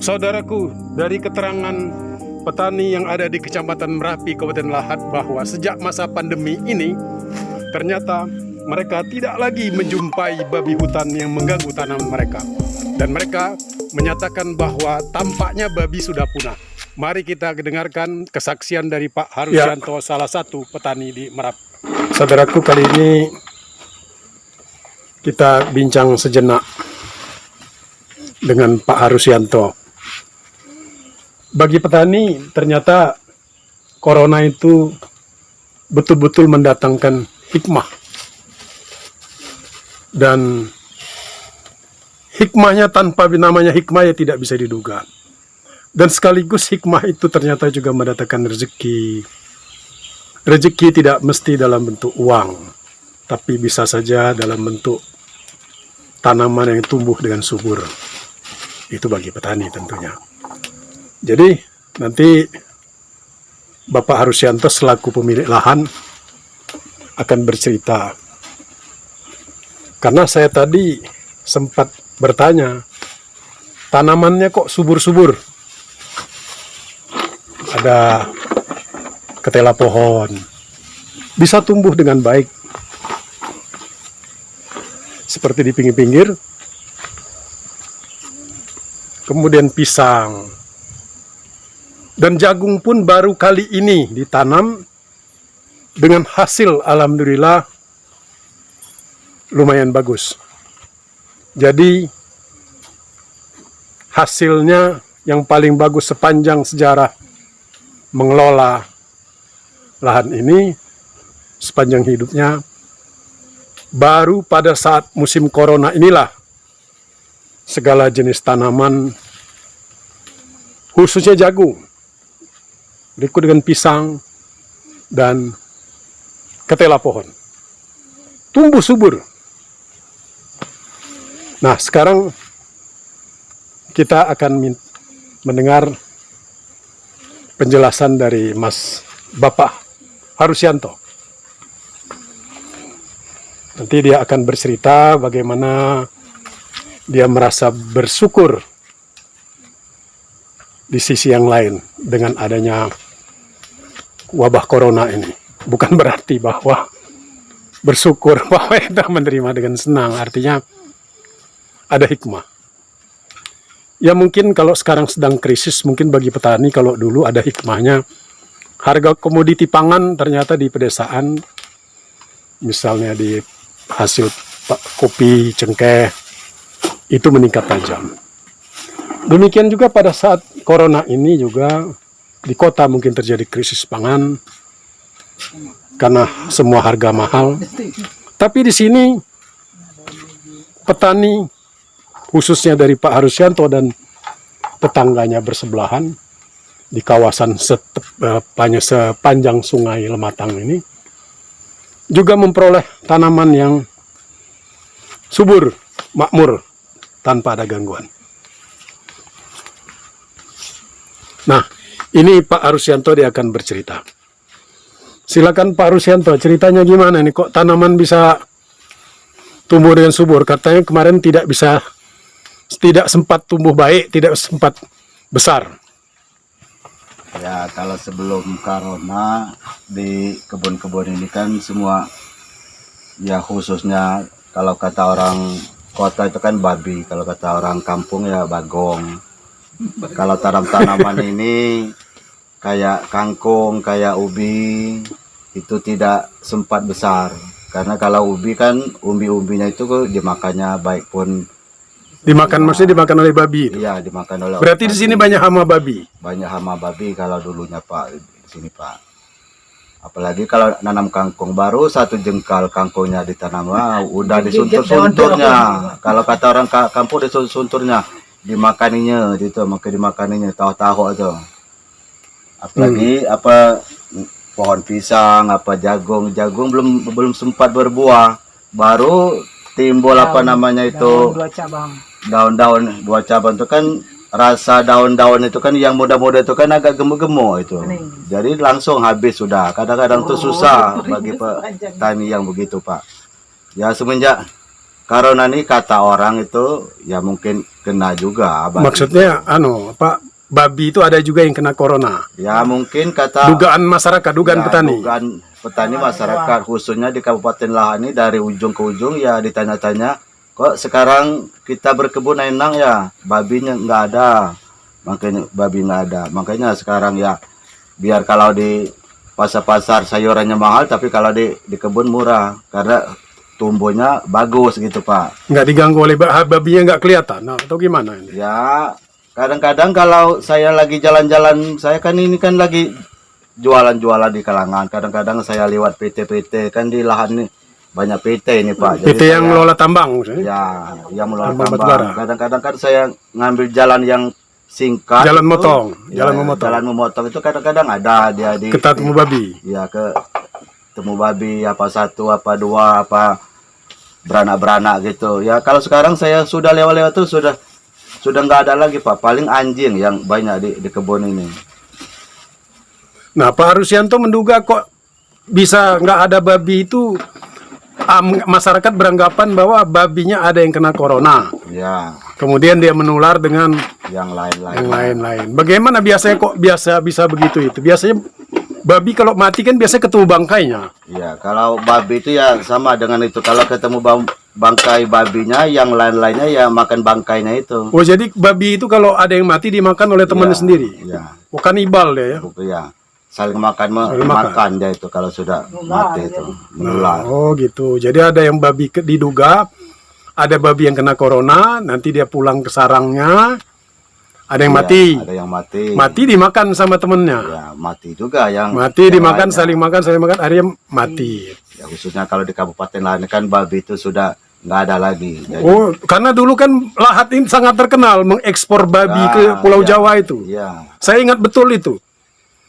Saudaraku, dari keterangan petani yang ada di Kecamatan Merapi, Kabupaten Lahat, bahwa sejak masa pandemi ini ternyata mereka tidak lagi menjumpai babi hutan yang mengganggu tanaman mereka. Dan mereka menyatakan bahwa tampaknya babi sudah punah. Mari kita dengarkan kesaksian dari Pak Harusyanto, salah satu petani di Merapi. Saudaraku, kali ini kita bincang sejenak dengan Pak Harusyanto. Bagi petani, ternyata corona itu betul-betul mendatangkan hikmah. Dan hikmahnya tanpa namanya hikmah ya tidak bisa diduga. Dan sekaligus hikmah itu ternyata juga mendatangkan rezeki. Rezeki tidak mesti dalam bentuk uang, tapi bisa saja dalam bentuk tanaman yang tumbuh dengan subur. Itu bagi petani tentunya. Jadi nanti Bapak Harusyanto selaku pemilik lahan akan bercerita. Karena saya tadi sempat bertanya, tanamannya kok subur-subur? Ada ketela pohon, bisa tumbuh dengan baik. Seperti di pinggir-pinggir. Kemudian pisang. Dan jagung pun baru kali ini ditanam dengan hasil alhamdulillah lumayan bagus. Jadi hasilnya yang paling bagus sepanjang sejarah mengelola lahan ini sepanjang hidupnya, baru pada saat musim corona inilah segala jenis tanaman khususnya jagung, berikut dengan pisang dan ketela pohon tumbuh subur. Nah, sekarang kita akan mendengar penjelasan dari Bapak Harusyanto. Nanti dia akan bercerita bagaimana dia merasa bersyukur di sisi yang lain dengan adanya wabah corona ini. Bukan berarti bahwa bersyukur bahwa kita menerima dengan senang, artinya ada hikmah. Ya mungkin kalau sekarang sedang krisis, mungkin bagi petani kalau dulu ada hikmahnya. Harga komoditi pangan ternyata di pedesaan, misalnya di hasil kopi, cengkeh, itu meningkat tajam. Demikian juga pada saat corona ini juga di kota mungkin terjadi krisis pangan karena semua harga mahal. Tapi di sini petani khususnya dari Pak Harusyanto dan tetangganya bersebelahan di kawasan sepanjang sungai Lematang ini juga memperoleh tanaman yang subur, makmur, tanpa ada gangguan. Nah, ini Pak Harusyanto dia akan bercerita. Silakan Pak Harusyanto, ceritanya gimana nih kok tanaman bisa tumbuh dengan subur? Katanya kemarin tidak sempat tumbuh baik, tidak sempat besar. Ya, kalau sebelum corona di kebun-kebun ini kan semua, ya khususnya kalau kata orang kota itu kan babi, kalau kata orang kampung ya bagong. Kalau tanaman ini kayak kangkung, kayak ubi, itu tidak sempat besar. Karena kalau ubi kan umbi-umbinya itu dimakannya baik pun Dimakan, maksudnya dimakan oleh babi itu? Iya, dimakan oleh. Berarti di sini banyak hama babi? Banyak hama babi kalau dulunya Pak, di sini Pak. Apalagi kalau nanam kangkung, baru satu jengkal kangkungnya ditanam, udah disuntur-sunturnya. Kalau kata orang kampung disunturnya, dimakaninya gitu, maka dimakaninya tahu-tahu itu. Apalagi pohon pisang, jagung belum sempat berbuah, baru timbul daun-daun dua cabang itu kan, rasa daun-daun itu kan yang muda-muda itu kan agak gemuk-gemuk itu. Jadi langsung habis sudah. Kadang-kadang itu susah bagi petani yang begitu Pak. Ya semenjak corona ini kata orang itu ya mungkin kena juga. Abang. Maksudnya Pak, babi itu ada juga yang kena corona. Ya mungkin kata Dugaan masyarakat, dugaan ya, petani. dugaan petani masyarakat khususnya di Kabupaten Lahat ini dari ujung ke ujung ya ditanya-tanya, kok sekarang kita berkebun enak ya, babinya nggak ada, makanya babi nggak ada. Makanya sekarang ya biar kalau di pasar-pasar sayurannya mahal, tapi kalau di kebun murah karena tumbuhnya bagus gitu Pak. Nggak diganggu oleh babinya, nggak kelihatan atau gimana ini? Ya kadang-kadang kalau saya lagi jalan-jalan, saya kan ini kan lagi jualan-jualan di kalangan. Kadang-kadang saya lewat PT-PT kan di lahan nih banyak PT ini Pak. PT yang mengelola tambang maksudnya? Ya, yang mengelola Tambang tambang. batubara. Kadang-kadang kan saya ngambil jalan yang singkat. Jalan itu, motong, ya, jalan memotong itu kadang-kadang ada dia di Ketemu babi. ya ketemu babi apa satu apa dua apa beranak-beranak gitu. Ya kalau sekarang saya sudah lewat-lewat tuh sudah nggak ada lagi Pak. Paling anjing yang banyak di kebun ini. Nah, Pak Harusyanto menduga kok bisa nggak ada babi itu, masyarakat beranggapan bahwa babinya ada yang kena corona. Ya, Kemudian dia menular dengan yang lain-lain. yang lain-lain. Bagaimana biasanya kok bisa begitu itu? Biasanya babi kalau mati kan biasanya ketemu bangkainya. Ya, kalau babi itu ya sama dengan itu. Kalau ketemu bangkai babinya, yang lain-lainnya ya makan bangkainya itu. Oh, jadi babi itu kalau ada yang mati dimakan oleh temannya Ya, sendiri. Ya, Bukan ibal dia ya. ya. Saling makan, Saling makan dia itu kalau sudah mati itu menular. Oh gitu. Jadi ada yang babi diduga ada babi yang kena corona, nanti dia pulang ke sarangnya, ada yang Ya, mati. ada yang mati. Mati dimakan sama temennya. Ya, mati juga yang Mati yang dimakan, lainnya. saling makan, akhirnya mati. Ya, khususnya kalau di kabupaten lain kan babi itu sudah nggak ada lagi. Jadi, Oh, karena dulu kan Lahat ini sangat terkenal mengekspor babi ke Pulau ya, Jawa itu. Ya, Saya ingat betul itu.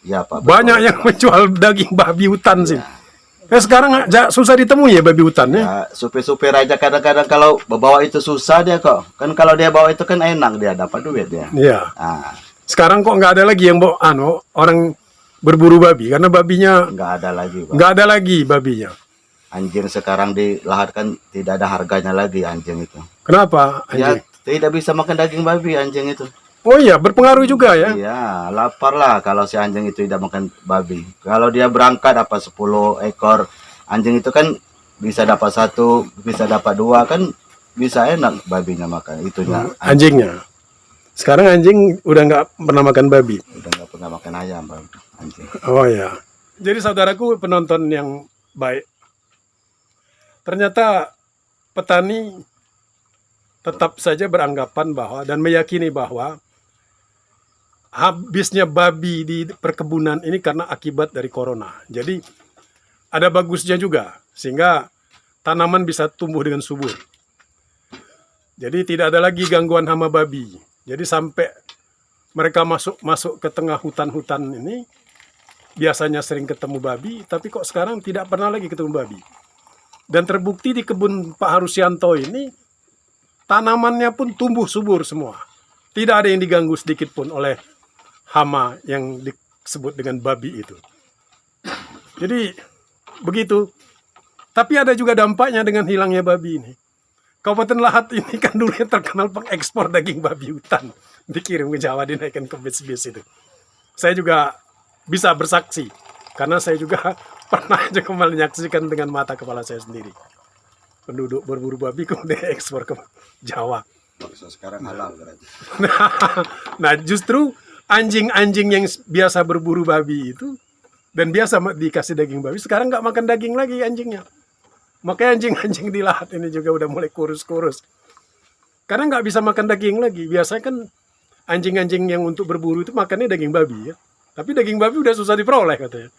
ya Pak. Banyak betul. yang menjual daging babi hutan sih. Ya. Sekarang susah ditemui ya babi hutan ya. Ya, supir-supir aja kadang-kadang kalau bawa itu susah dia kok. Kan kalau dia bawa itu kan enak dia dapat duit dia. Iya. Nah, Sekarang kok nggak ada lagi yang bawa orang berburu babi karena babinya nggak ada lagi Pak. nggak ada lagi babinya. Anjing sekarang di Lahat kan tidak ada harganya lagi anjing itu. Kenapa Ya, anjing? tidak bisa makan daging babi anjing itu. Oh iya, berpengaruh juga ya. Iya, lapar lah kalau si anjing itu tidak makan babi. Kalau dia berangkat apa 10 ekor anjing itu kan bisa dapat 1, bisa dapat 2 kan bisa enak babinya makan itunya. Anjingnya. Sekarang anjing udah nggak pernah makan babi. Udah nggak pernah makan ayam Bang, anjing. Oh ya. Jadi saudaraku penonton yang baik. Ternyata petani tetap saja beranggapan bahwa dan meyakini bahwa habisnya babi di perkebunan ini karena akibat dari corona. Jadi ada bagusnya juga sehingga tanaman bisa tumbuh dengan subur. Jadi tidak ada lagi gangguan hama babi. Jadi sampai mereka masuk ke tengah hutan-hutan ini biasanya sering ketemu babi, tapi kok sekarang tidak pernah lagi ketemu babi. Dan terbukti di kebun Pak Harusyanto ini tanamannya pun tumbuh subur semua. Tidak ada yang diganggu sedikit pun oleh hama yang disebut dengan babi itu. Jadi begitu. Tapi ada juga dampaknya dengan hilangnya babi ini. Kabupaten Lahat ini kan dulu terkenal pengekspor daging babi hutan. Dikirim ke Jawa, dinaikkan ke bis-bis itu. Saya juga bisa bersaksi. Karena saya juga pernah juga menyaksikan dengan mata kepala saya sendiri. Penduduk berburu babi kemudian ekspor ke Jawa. Sekarang halal berarti. Nah justru anjing-anjing yang biasa berburu babi itu dan biasa dikasih daging babi sekarang nggak makan daging lagi anjingnya. Makanya anjing-anjing di Lahat ini juga udah mulai kurus-kurus. Karena nggak bisa makan daging lagi. Biasanya kan anjing-anjing yang untuk berburu itu makannya daging babi ya. Tapi daging babi udah susah diperoleh katanya.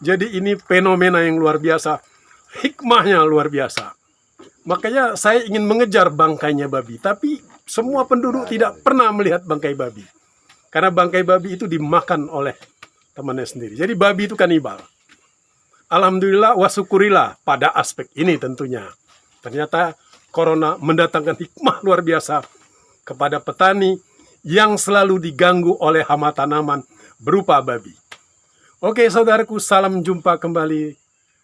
Jadi ini fenomena yang luar biasa. Hikmahnya luar biasa. Makanya saya ingin mengejar bangkainya babi. Tapi semua penduduk tidak pernah melihat bangkai babi. Karena bangkai babi itu dimakan oleh temannya sendiri. Jadi babi itu kanibal. Alhamdulillah wasyukurilah pada aspek ini tentunya. Ternyata corona mendatangkan hikmah luar biasa kepada petani yang selalu diganggu oleh hama tanaman berupa babi. Oke saudaraku, salam jumpa kembali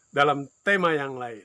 dalam tema yang lain.